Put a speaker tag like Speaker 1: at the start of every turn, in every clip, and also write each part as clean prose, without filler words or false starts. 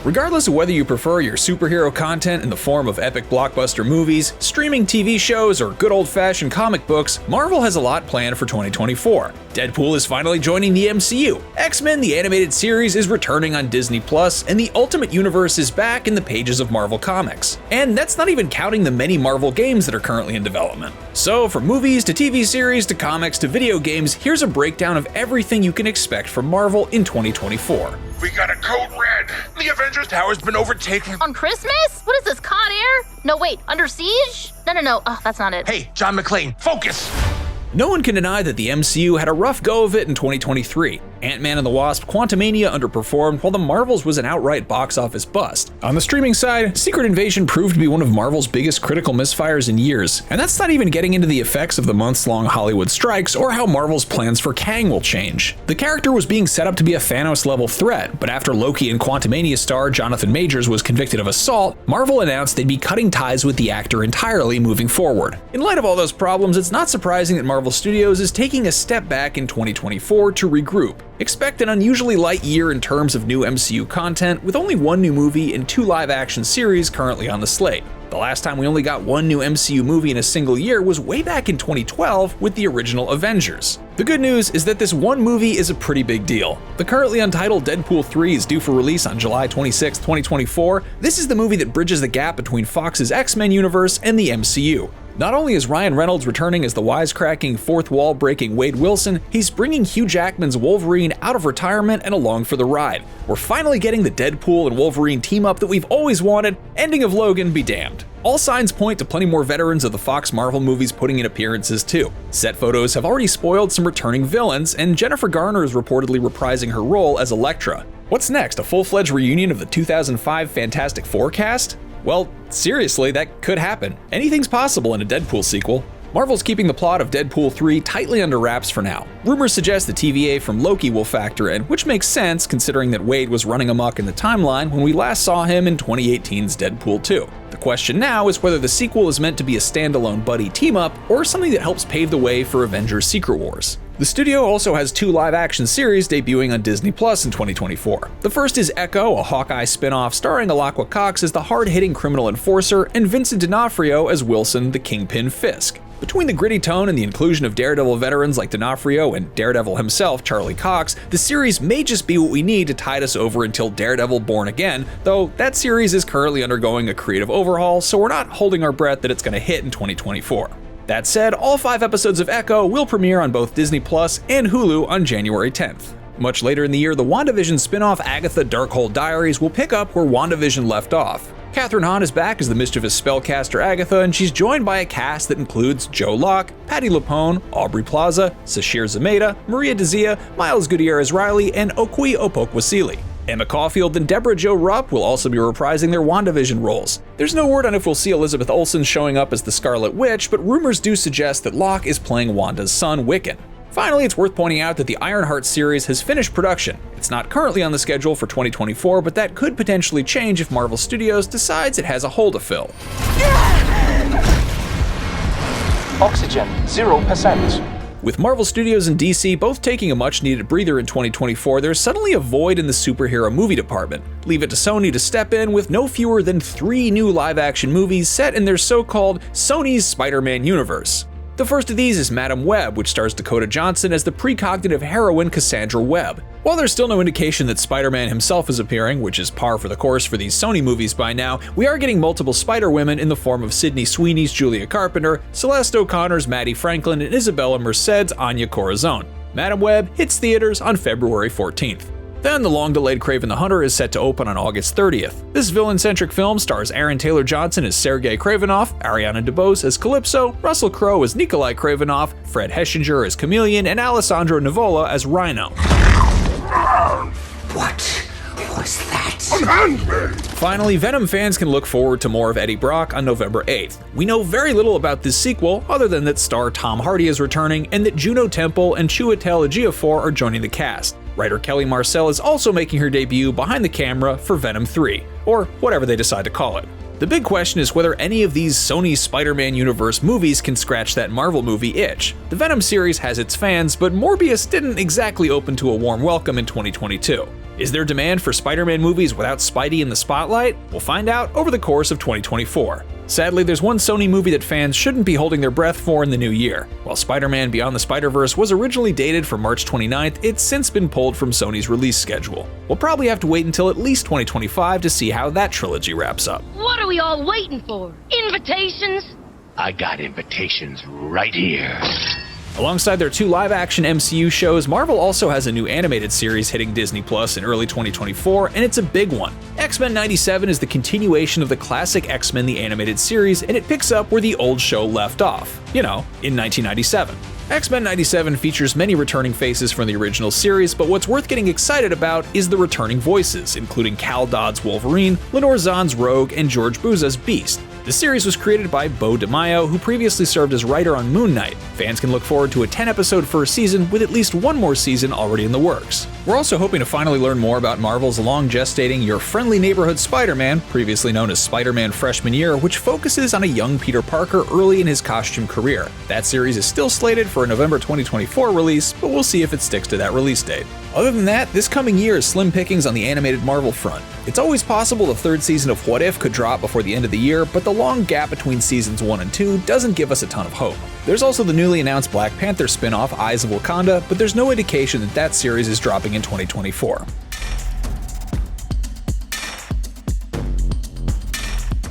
Speaker 1: Regardless of whether you prefer your superhero content in the form of epic blockbuster movies, streaming TV shows, or good old-fashioned comic books, Marvel has a lot planned for 2024. Deadpool is finally joining the MCU, X-Men the animated series is returning on Disney Plus, and the Ultimate Universe is back in the pages of Marvel Comics. And that's not even counting the many Marvel games that are currently in development. So from movies to TV series to comics to video games, here's a breakdown of everything you can expect from Marvel in 2024.
Speaker 2: We got a code red. The Avengers Tower's been overtaken.
Speaker 3: On Christmas? What is this, Con Air? No, wait, Under Siege? No. Oh, that's not it.
Speaker 2: Hey, John McClane, focus!
Speaker 1: No one can deny that the MCU had a rough go of it in 2023. Ant-Man and the Wasp: Quantumania underperformed, while The Marvels was an outright box office bust. On the streaming side, Secret Invasion proved to be one of Marvel's biggest critical misfires in years, and that's not even getting into the effects of the months-long Hollywood strikes or how Marvel's plans for Kang will change. The character was being set up to be a Thanos-level threat, but after Loki and Quantumania star Jonathan Majors was convicted of assault, Marvel announced they'd be cutting ties with the actor entirely moving forward. In light of all those problems, it's not surprising that Marvel Studios is taking a step back in 2024 to regroup. Expect an unusually light year in terms of new MCU content, with only one new movie and 2 live-action series currently on the slate. The last time we only got one new MCU movie in a single year was way back in 2012 with the original Avengers. The good news is that this one movie is a pretty big deal. The currently untitled Deadpool 3 is due for release on July 26, 2024. This is the movie that bridges the gap between Fox's X-Men universe and the MCU. Not only is Ryan Reynolds returning as the wisecracking, fourth wall breaking Wade Wilson, he's bringing Hugh Jackman's Wolverine out of retirement and along for the ride. We're finally getting the Deadpool and Wolverine team up that we've always wanted, ending of Logan be damned. All signs point to plenty more veterans of the Fox Marvel movies putting in appearances too. Set photos have already spoiled some returning villains, and Jennifer Garner is reportedly reprising her role as Elektra. What's next, a full-fledged reunion of the 2005 Fantastic Four cast? Well, seriously, that could happen. Anything's possible in a Deadpool sequel. Marvel's keeping the plot of Deadpool 3 tightly under wraps for now. Rumors suggest the TVA from Loki will factor in, which makes sense considering that Wade was running amok in the timeline when we last saw him in 2018's Deadpool 2. The question now is whether the sequel is meant to be a standalone buddy team-up or something that helps pave the way for Avengers Secret Wars. The studio also has 2 live-action series debuting on Disney Plus in 2024. The first is Echo, a Hawkeye spin-off starring Alaqua Cox as the hard-hitting criminal enforcer and Vincent D'Onofrio as Wilson, the Kingpin Fisk. Between the gritty tone and the inclusion of Daredevil veterans like D'Onofrio and Daredevil himself, Charlie Cox, the series may just be what we need to tide us over until Daredevil Born Again, though that series is currently undergoing a creative overhaul, so we're not holding our breath that it's going to hit in 2024. That said, all 5 episodes of Echo will premiere on both Disney Plus and Hulu on January 10th. Much later in the year, the WandaVision spin-off Agatha Darkhold Diaries will pick up where WandaVision left off. Kathryn Hahn is back as the mischievous spellcaster Agatha, and she's joined by a cast that includes Joe Locke, Patti LuPone, Aubrey Plaza, Sashir Zamata, Maria Dizia, Miles Gutierrez-Riley, and Okwe Opokwasili. Emma Caulfield and Deborah Jo Rupp will also be reprising their WandaVision roles. There's no word on if we'll see Elizabeth Olsen showing up as the Scarlet Witch, but rumors do suggest that Locke is playing Wanda's son, Wiccan. Finally, it's worth pointing out that the Ironheart series has finished production. It's not currently on the schedule for 2024, but that could potentially change if Marvel Studios decides it has a hole to fill.
Speaker 4: Oxygen, 0%.
Speaker 1: With Marvel Studios and DC both taking a much-needed breather in 2024, there's suddenly a void in the superhero movie department. Leave it to Sony to step in with no fewer than 3 new live-action movies set in their so-called Sony's Spider-Man universe. The first of these is Madam Web, which stars Dakota Johnson as the precognitive heroine Cassandra Webb. While there's still no indication that Spider-Man himself is appearing, which is par for the course for these Sony movies by now, we are getting multiple Spider-Women in the form of Sydney Sweeney's Julia Carpenter, Celeste O'Connor's Maddie Franklin, and Isabella Merced's Anya Corazon. Madam Web hits theaters on February 14th. Then the long-delayed Kraven the Hunter is set to open on August 30th. This villain-centric film stars Aaron Taylor Johnson as Sergei Kravenov, Ariana DeBose as Calypso, Russell Crowe as Nikolai Kravenov, Fred Heschinger as Chameleon, and Alessandro Nivola as Rhino.
Speaker 5: What was that?
Speaker 2: Unhand me!
Speaker 1: Finally, Venom fans can look forward to more of Eddie Brock on November 8th. We know very little about this sequel, other than that star Tom Hardy is returning and that Juno Temple and Chiwetel Ejiofor are joining the cast. Writer Kelly Marcel is also making her debut behind the camera for Venom 3, or whatever they decide to call it. The big question is whether any of these Sony Spider-Man universe movies can scratch that Marvel movie itch. The Venom series has its fans, but Morbius didn't exactly open to a warm welcome in 2022. Is there demand for Spider-Man movies without Spidey in the spotlight? We'll find out over the course of 2024. Sadly, there's one Sony movie that fans shouldn't be holding their breath for in the new year. While Spider-Man Beyond the Spider-Verse was originally dated for March 29th, it's since been pulled from Sony's release schedule. We'll probably have to wait until at least 2025 to see how that trilogy wraps up.
Speaker 6: What are we all waiting for? Invitations?
Speaker 5: I got invitations right here.
Speaker 1: Alongside their 2 live-action MCU shows, Marvel also has a new animated series hitting Disney Plus in early 2024, and it's a big one. X-Men 97 is the continuation of the classic X-Men the Animated Series, and it picks up where the old show left off, in 1997. X-Men 97 features many returning faces from the original series, but what's worth getting excited about is the returning voices, including Cal Dodd's Wolverine, Lenore Zahn's Rogue, and George Buza's Beast. The series was created by Beau DeMaio, who previously served as writer on Moon Knight. Fans can look forward to a 10-episode first season with at least one more season already in the works. We're also hoping to finally learn more about Marvel's long-gestating Your Friendly Neighborhood Spider-Man, previously known as Spider-Man Freshman Year, which focuses on a young Peter Parker early in his costume career. That series is still slated for a November 2024 release, but we'll see if it sticks to that release date. Other than that, this coming year is slim pickings on the animated Marvel front. It's always possible the 3rd season of What If could drop before the end of the year, but the long gap between seasons 1 and 2 doesn't give us a ton of hope. There's also the newly announced Black Panther spin-off Eyes of Wakanda, but there's no indication that that series is dropping in 2024.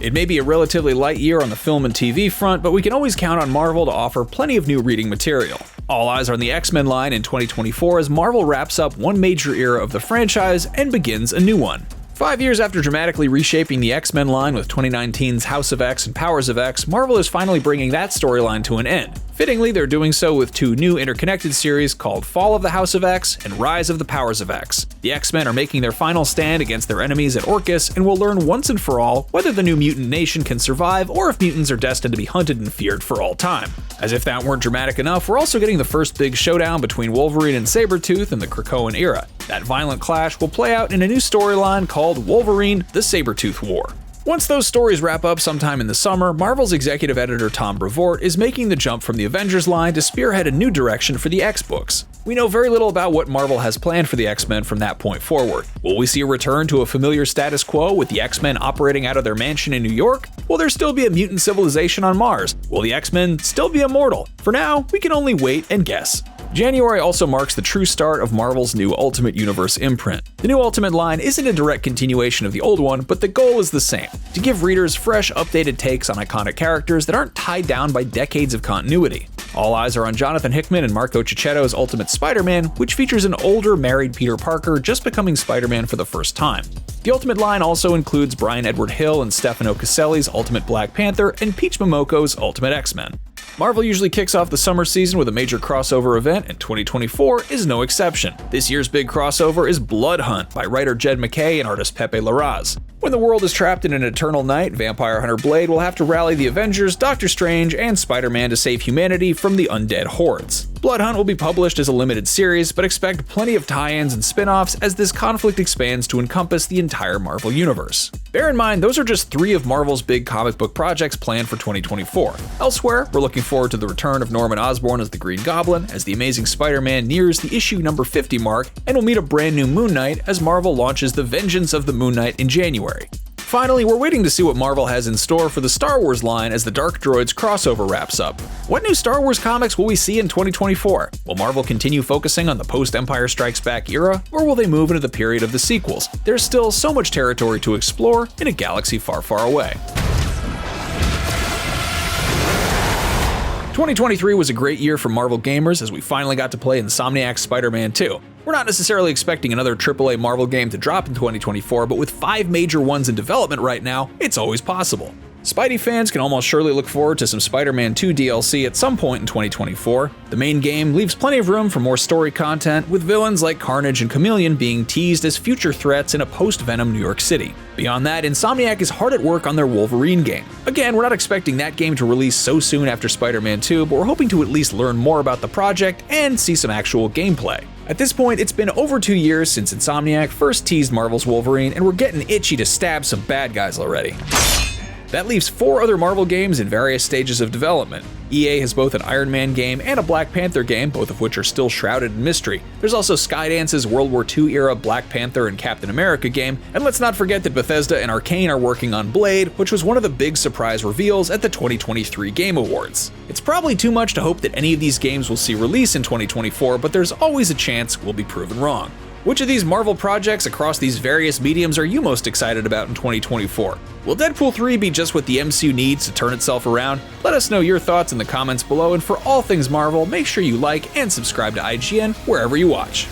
Speaker 1: It may be a relatively light year on the film and TV front, but we can always count on Marvel to offer plenty of new reading material. All eyes are on the X-Men line in 2024 as Marvel wraps up one major era of the franchise and begins a new one. 5 years after dramatically reshaping the X-Men line with 2019's House of X and Powers of X, Marvel is finally bringing that storyline to an end. Fittingly, they're doing so with 2 new interconnected series called Fall of the House of X and Rise of the Powers of X. The X-Men are making their final stand against their enemies at Orchis and will learn once and for all whether the new mutant nation can survive or if mutants are destined to be hunted and feared for all time. As if that weren't dramatic enough, we're also getting the first big showdown between Wolverine and Sabretooth in the Krakoan era. That violent clash will play out in a new storyline called Wolverine: The Sabretooth War. Once those stories wrap up sometime in the summer, Marvel's executive editor Tom Brevoort is making the jump from the Avengers line to spearhead a new direction for the X-Books. We know very little about what Marvel has planned for the X-Men from that point forward. Will we see a return to a familiar status quo with the X-Men operating out of their mansion in New York? Will there still be a mutant civilization on Mars? Will the X-Men still be immortal? For now, we can only wait and guess. January also marks the true start of Marvel's new Ultimate Universe imprint. The new Ultimate line isn't a direct continuation of the old one, but the goal is the same: to give readers fresh, updated takes on iconic characters that aren't tied down by decades of continuity. All eyes are on Jonathan Hickman and Marco Cicchetto's Ultimate Spider-Man, which features an older, married Peter Parker just becoming Spider-Man for the first time. The Ultimate line also includes Brian Edward Hill and Stefano Caselli's Ultimate Black Panther and Peach Momoko's Ultimate X-Men. Marvel usually kicks off the summer season with a major crossover event, and 2024 is no exception. This year's big crossover is Blood Hunt by writer Jed MacKay and artist Pepe Larraz. When the world is trapped in an eternal night, Vampire Hunter Blade will have to rally the Avengers, Doctor Strange, and Spider-Man to save humanity from the undead hordes. Blood Hunt will be published as a limited series, but expect plenty of tie-ins and spin-offs as this conflict expands to encompass the entire Marvel universe. Bear in mind, those are just 3 of Marvel's big comic book projects planned for 2024. Elsewhere, we're looking forward to the return of Norman Osborn as the Green Goblin, as the Amazing Spider-Man nears the issue number 50 mark, and we'll meet a brand new Moon Knight as Marvel launches The Vengeance of the Moon Knight in January. Finally, we're waiting to see what Marvel has in store for the Star Wars line as the Dark Droids crossover wraps up. What new Star Wars comics will we see in 2024? Will Marvel continue focusing on the post-Empire Strikes Back era, or will they move into the period of the sequels? There's still so much territory to explore in a galaxy far, far away. 2023 was a great year for Marvel gamers as we finally got to play Insomniac's Spider-Man 2. We're not necessarily expecting another AAA Marvel game to drop in 2024, but with 5 major ones in development right now, it's always possible. Spidey fans can almost surely look forward to some Spider-Man 2 DLC at some point in 2024. The main game leaves plenty of room for more story content, with villains like Carnage and Chameleon being teased as future threats in a post-Venom New York City. Beyond that, Insomniac is hard at work on their Wolverine game. Again, we're not expecting that game to release so soon after Spider-Man 2, but we're hoping to at least learn more about the project and see some actual gameplay. At this point, it's been over 2 years since Insomniac first teased Marvel's Wolverine, and we're getting itchy to stab some bad guys already. That leaves 4 other Marvel games in various stages of development. EA has both an Iron Man game and a Black Panther game, both of which are still shrouded in mystery. There's also Skydance's World War II era Black Panther and Captain America game, and let's not forget that Bethesda and Arcane are working on Blade, which was one of the big surprise reveals at the 2023 Game Awards. It's probably too much to hope that any of these games will see release in 2024, but there's always a chance we'll be proven wrong. Which of these Marvel projects across these various mediums are you most excited about in 2024? Will Deadpool 3 be just what the MCU needs to turn itself around? Let us know your thoughts in the comments below, and for all things Marvel, make sure you like and subscribe to IGN wherever you watch.